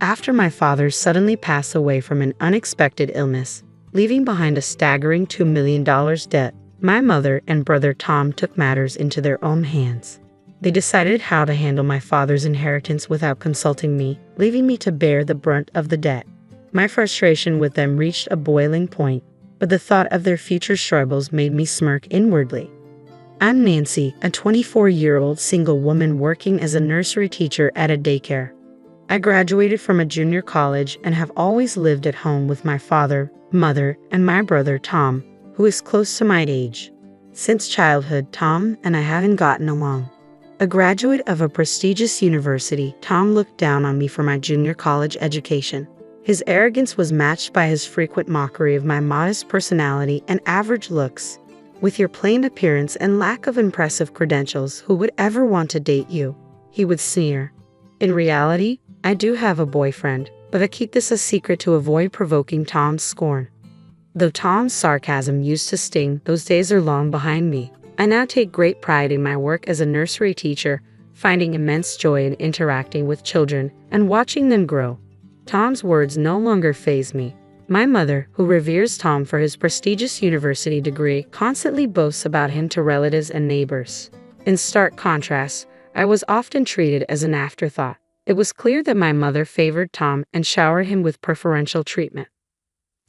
After my father suddenly passed away from an unexpected illness, leaving behind a staggering $2 million debt, my mother and brother Tom took matters into their own hands. They decided how to handle my father's inheritance without consulting me, leaving me to bear the brunt of the debt. My frustration with them reached a boiling point, but the thought of their future struggles made me smirk inwardly. I'm Nancy, a 24-year-old single woman working as a nursery teacher at a daycare. I graduated from a junior college and have always lived at home with my father, mother, and my brother Tom, who is close to my age. Since childhood, Tom and I haven't gotten along. A graduate of a prestigious university, Tom looked down on me for my junior college education. His arrogance was matched by his frequent mockery of my modest personality and average looks. With your plain appearance and lack of impressive credentials, who would ever want to date you? He would sneer. In reality, I do have a boyfriend, but I keep this a secret to avoid provoking Tom's scorn. Though Tom's sarcasm used to sting, those days are long behind me. I now take great pride in my work as a nursery teacher, finding immense joy in interacting with children and watching them grow. Tom's words no longer faze me. My mother, who reveres Tom for his prestigious university degree, constantly boasts about him to relatives and neighbors. In stark contrast, I was often treated as an afterthought. It was clear that my mother favored Tom and showered him with preferential treatment.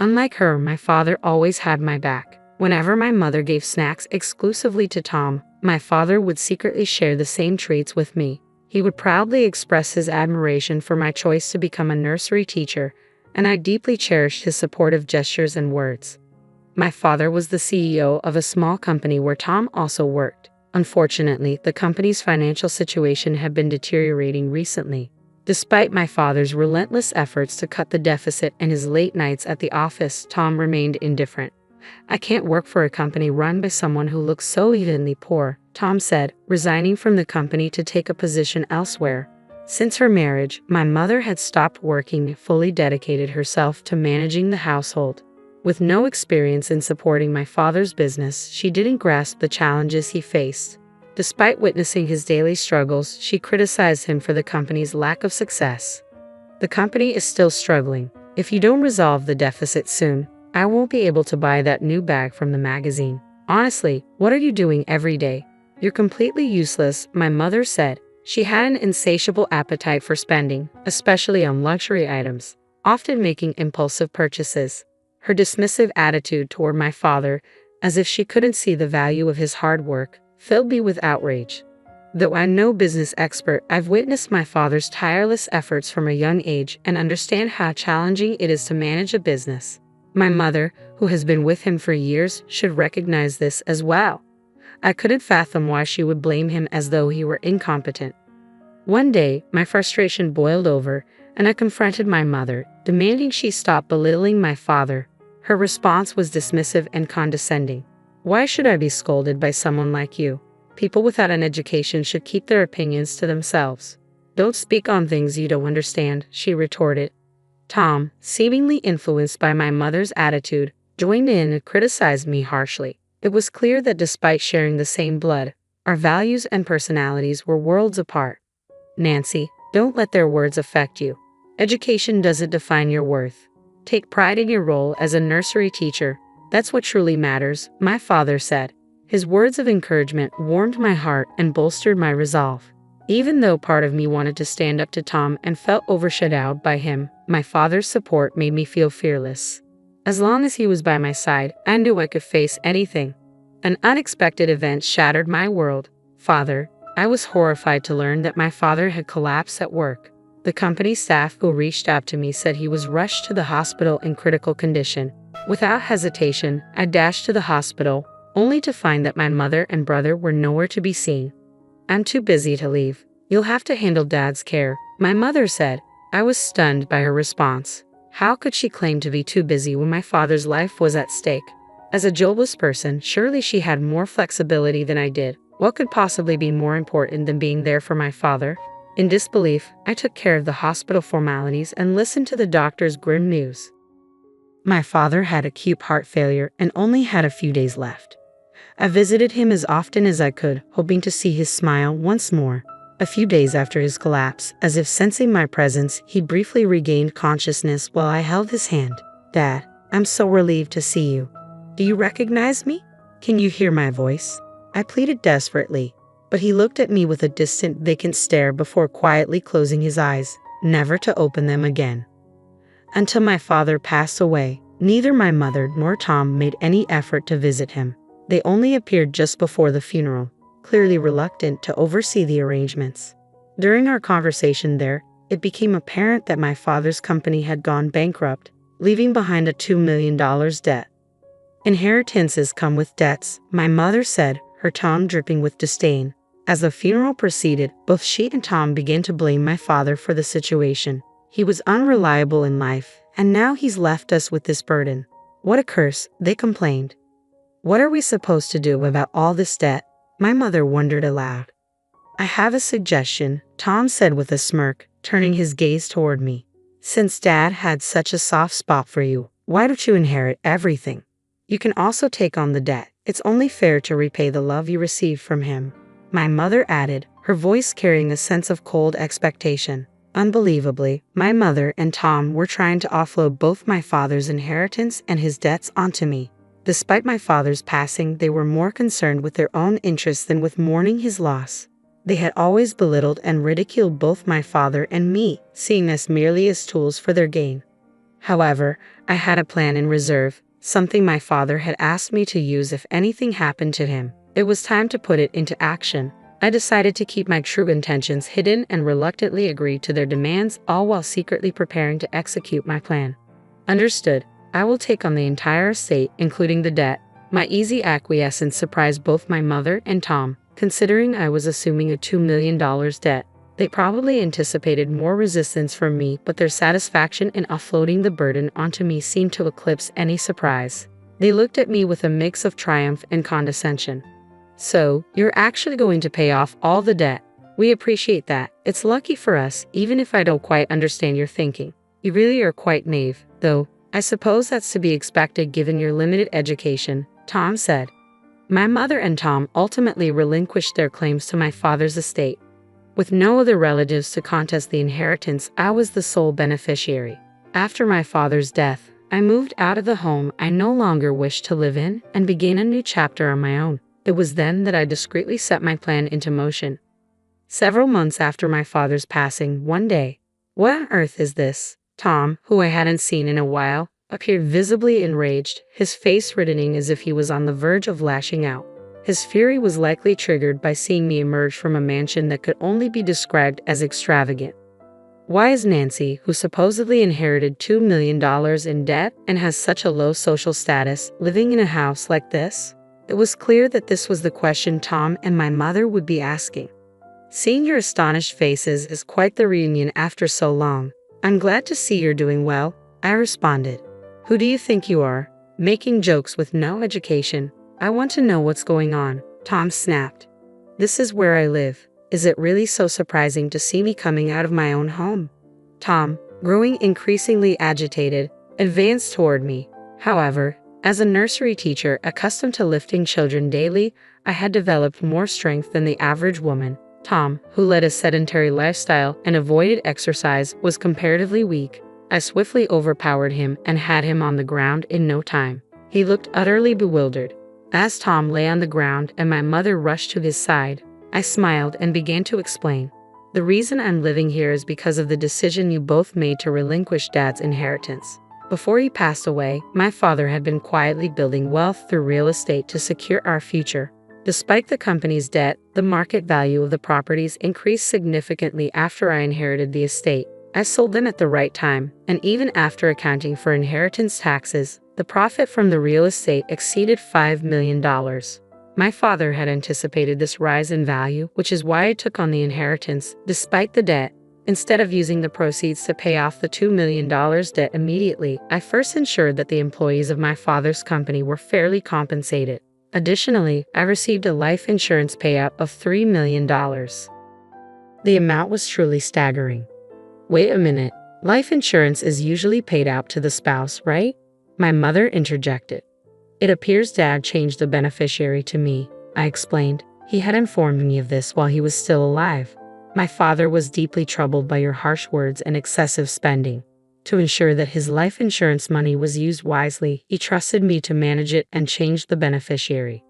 Unlike her, my father always had my back. Whenever my mother gave snacks exclusively to Tom, my father would secretly share the same treats with me. He would proudly express his admiration for my choice to become a nursery teacher, and I deeply cherished his supportive gestures and words. My father was the CEO of a small company where Tom also worked. Unfortunately, the company's financial situation had been deteriorating recently. Despite my father's relentless efforts to cut the deficit and his late nights at the office, Tom remained indifferent. I can't work for a company run by someone who looks so evenly poor, Tom said, resigning from the company to take a position elsewhere. Since her marriage, my mother had stopped working and fully dedicated herself to managing the household. With no experience in supporting my father's business, she didn't grasp the challenges he faced. Despite witnessing his daily struggles, she criticized him for the company's lack of success. The company is still struggling. If you don't resolve the deficit soon, I won't be able to buy that new bag from the magazine. Honestly, what are you doing every day? You're completely useless, my mother said. She had an insatiable appetite for spending, especially on luxury items, often making impulsive purchases. Her dismissive attitude toward my father, as if she couldn't see the value of his hard work, filled me with outrage. Though I'm no business expert, I've witnessed my father's tireless efforts from a young age and understand how challenging it is to manage a business. My mother, who has been with him for years, should recognize this as well. I couldn't fathom why she would blame him as though he were incompetent. One day, my frustration boiled over, and I confronted my mother, demanding she stop belittling my father. Her response was dismissive and condescending. Why should I be scolded by someone like you? People without an education should keep their opinions to themselves. Don't speak on things you don't understand, she retorted. Tom, seemingly influenced by my mother's attitude, joined in and criticized me harshly. It was clear that despite sharing the same blood, our values and personalities were worlds apart. Nancy, don't let their words affect you. Education doesn't define your worth. Take pride in your role as a nursery teacher. That's what truly matters, my father said. His words of encouragement warmed my heart and bolstered my resolve. Even though part of me wanted to stand up to Tom and felt overshadowed by him, my father's support made me feel fearless. As long as he was by my side, I knew I could face anything. An unexpected event shattered my world. Father, I was horrified to learn that my father had collapsed at work. The company staff who reached out to me said he was rushed to the hospital in critical condition. Without hesitation, I dashed to the hospital, only to find that my mother and brother were nowhere to be seen. I'm too busy to leave. You'll have to handle Dad's care, my mother said. I was stunned by her response. How could she claim to be too busy when my father's life was at stake? As a jobless person, surely she had more flexibility than I did. What could possibly be more important than being there for my father? In disbelief, I took care of the hospital formalities and listened to the doctor's grim news. My father had acute heart failure and only had a few days left. I visited him as often as I could, hoping to see his smile once more. A few days after his collapse, as if sensing my presence, he briefly regained consciousness while I held his hand. "Dad, I'm so relieved to see you. Do you recognize me? Can you hear my voice?" I pleaded desperately, but he looked at me with a distant, vacant stare before quietly closing his eyes, never to open them again. Until my father passed away, neither my mother nor Tom made any effort to visit him. They only appeared just before the funeral, clearly reluctant to oversee the arrangements. During our conversation there, it became apparent that my father's company had gone bankrupt, leaving behind a $2 million debt. "Inheritances come with debts," my mother said, her tone dripping with disdain. As the funeral proceeded, both she and Tom began to blame my father for the situation. "He was unreliable in life, and now he's left us with this burden. What a curse," they complained. "What are we supposed to do about all this debt?" my mother wondered aloud. "I have a suggestion," Tom said with a smirk, turning his gaze toward me. "Since Dad had such a soft spot for you, why don't you inherit everything? You can also take on the debt. It's only fair to repay the love you received from him," my mother added, her voice carrying a sense of cold expectation. Unbelievably, my mother and Tom were trying to offload both my father's inheritance and his debts onto me. Despite my father's passing, they were more concerned with their own interests than with mourning his loss. They had always belittled and ridiculed both my father and me, seeing us merely as tools for their gain. However, I had a plan in reserve, something my father had asked me to use if anything happened to him. It was time to put it into action. I decided to keep my true intentions hidden and reluctantly agreed to their demands, all while secretly preparing to execute my plan. "Understood. I will take on the entire estate, including the debt." My easy acquiescence surprised both my mother and Tom, considering I was assuming a $2 million debt. They probably anticipated more resistance from me, but their satisfaction in offloading the burden onto me seemed to eclipse any surprise. They looked at me with a mix of triumph and condescension. "So, you're actually going to pay off all the debt? We appreciate that. It's lucky for us, even if I don't quite understand your thinking. You really are quite naive, though. I suppose that's to be expected given your limited education," Tom said. My mother and Tom ultimately relinquished their claims to my father's estate. With no other relatives to contest the inheritance, I was the sole beneficiary. After my father's death, I moved out of the home I no longer wished to live in and began a new chapter on my own. It was then that I discreetly set my plan into motion. Several months after my father's passing, one day, "What on earth is this?" Tom, who I hadn't seen in a while, appeared visibly enraged, his face reddening as if he was on the verge of lashing out. His fury was likely triggered by seeing me emerge from a mansion that could only be described as extravagant. "Why is Nancy, who supposedly inherited $2 million in debt and has such a low social status, living in a house like this?" It was clear that this was the question Tom and my mother would be asking. "Seeing your astonished faces is quite the reunion after so long. I'm glad to see you're doing well," I responded. "Who do you think you are? Making jokes with no education. I want to know what's going on," Tom snapped. "This is where I live. Is it really so surprising to see me coming out of my own home?" Tom, growing increasingly agitated, advanced toward me. However, as a nursery teacher accustomed to lifting children daily, I had developed more strength than the average woman. Tom, who led a sedentary lifestyle and avoided exercise, was comparatively weak. I swiftly overpowered him and had him on the ground in no time. He looked utterly bewildered. As Tom lay on the ground and my mother rushed to his side, I smiled and began to explain. "The reason I'm living here is because of the decision you both made to relinquish Dad's inheritance. Before he passed away, my father had been quietly building wealth through real estate to secure our future. Despite the company's debt, the market value of the properties increased significantly after I inherited the estate. I sold them at the right time, and even after accounting for inheritance taxes, the profit from the real estate exceeded $5 million. My father had anticipated this rise in value, which is why I took on the inheritance, despite the debt. Instead of using the proceeds to pay off the $2 million debt immediately, I first ensured that the employees of my father's company were fairly compensated. Additionally, I received a life insurance payout of $3 million. The amount was truly staggering. "Wait a minute. Life insurance is usually paid out to the spouse, right?" my mother interjected. "It appears Dad changed the beneficiary to me," I explained. "He had informed me of this while he was still alive." My father was deeply troubled by your harsh words and excessive spending. To ensure that his life insurance money was used wisely, he trusted me to manage it and change the beneficiary.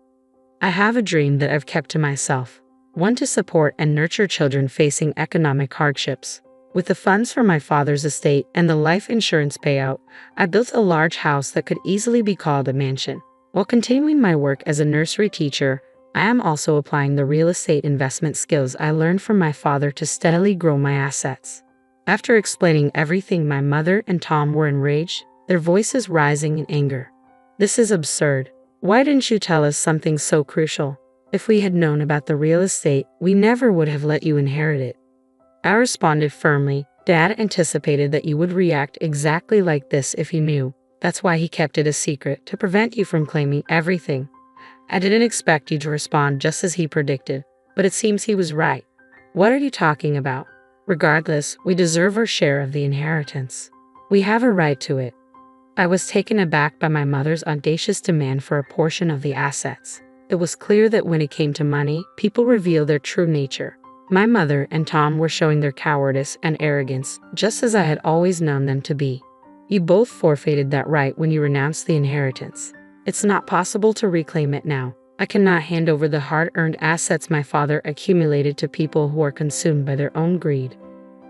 I have a dream that I've kept to myself, one to support and nurture children facing economic hardships. With the funds from my father's estate and the life insurance payout, I built a large house that could easily be called a mansion. While continuing my work as a nursery teacher, I am also applying the real estate investment skills I learned from my father to steadily grow my assets. After explaining everything, my mother and Tom were enraged, their voices rising in anger. "This is absurd. Why didn't you tell us something so crucial? If we had known about the real estate, we never would have let you inherit it." I responded firmly, "Dad anticipated that you would react exactly like this if he knew. That's why he kept it a secret, to prevent you from claiming everything." I didn't expect you to respond just as he predicted, but it seems he was right. "What are you talking about? Regardless, we deserve our share of the inheritance. We have a right to it." I was taken aback by my mother's audacious demand for a portion of the assets. It was clear that when it came to money, people reveal their true nature. My mother and Tom were showing their cowardice and arrogance, just as I had always known them to be. "You both forfeited that right when you renounced the inheritance. It's not possible to reclaim it now. I cannot hand over the hard-earned assets my father accumulated to people who are consumed by their own greed."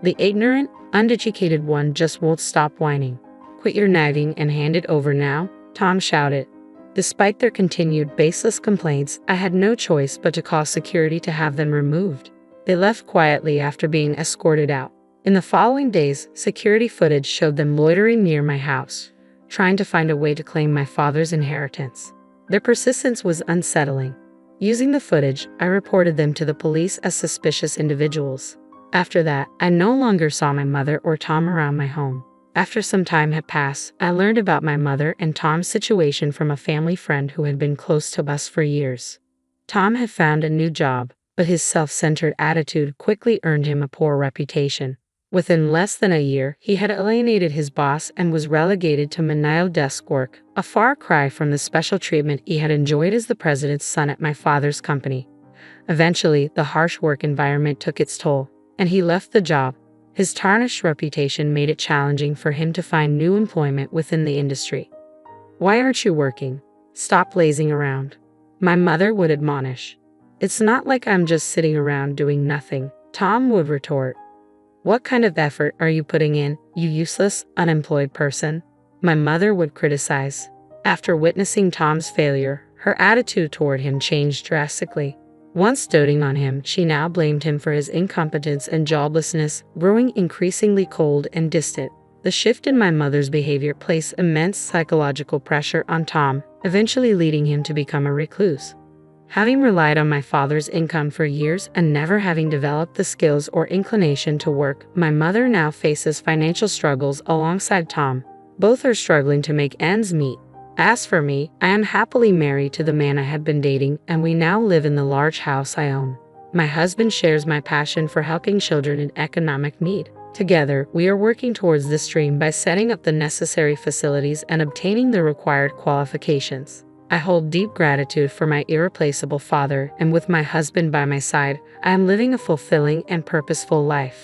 The ignorant, uneducated one just won't stop whining. "Quit your nagging and hand it over now," Tom shouted. Despite their continued baseless complaints, I had no choice but to call security to have them removed. They left quietly after being escorted out. In the following days, security footage showed them loitering near my house, trying to find a way to claim my father's inheritance. Their persistence was unsettling. Using the footage, I reported them to the police as suspicious individuals. After that, I no longer saw my mother or Tom around my home. After some time had passed, I learned about my mother and Tom's situation from a family friend who had been close to us for years. Tom had found a new job, but his self-centered attitude quickly earned him a poor reputation. Within less than a year, he had alienated his boss and was relegated to menial desk work, a far cry from the special treatment he had enjoyed as the president's son at my father's company. Eventually, the harsh work environment took its toll, and he left the job. His tarnished reputation made it challenging for him to find new employment within the industry. "Why aren't you working? Stop lazing around," my mother would admonish. "It's not like I'm just sitting around doing nothing," Tom would retort. "What kind of effort are you putting in, you useless, unemployed person?" my mother would criticize. After witnessing Tom's failure, her attitude toward him changed drastically. Once doting on him, she now blamed him for his incompetence and joblessness, growing increasingly cold and distant. The shift in my mother's behavior placed immense psychological pressure on Tom, eventually leading him to become a recluse. Having relied on my father's income for years and never having developed the skills or inclination to work, my mother now faces financial struggles alongside Tom. Both are struggling to make ends meet. As for me, I am happily married to the man I had been dating, and we now live in the large house I own. My husband shares my passion for helping children in economic need. Together, we are working towards this dream by setting up the necessary facilities and obtaining the required qualifications. I hold deep gratitude for my irreplaceable father, and with my husband by my side, I am living a fulfilling and purposeful life.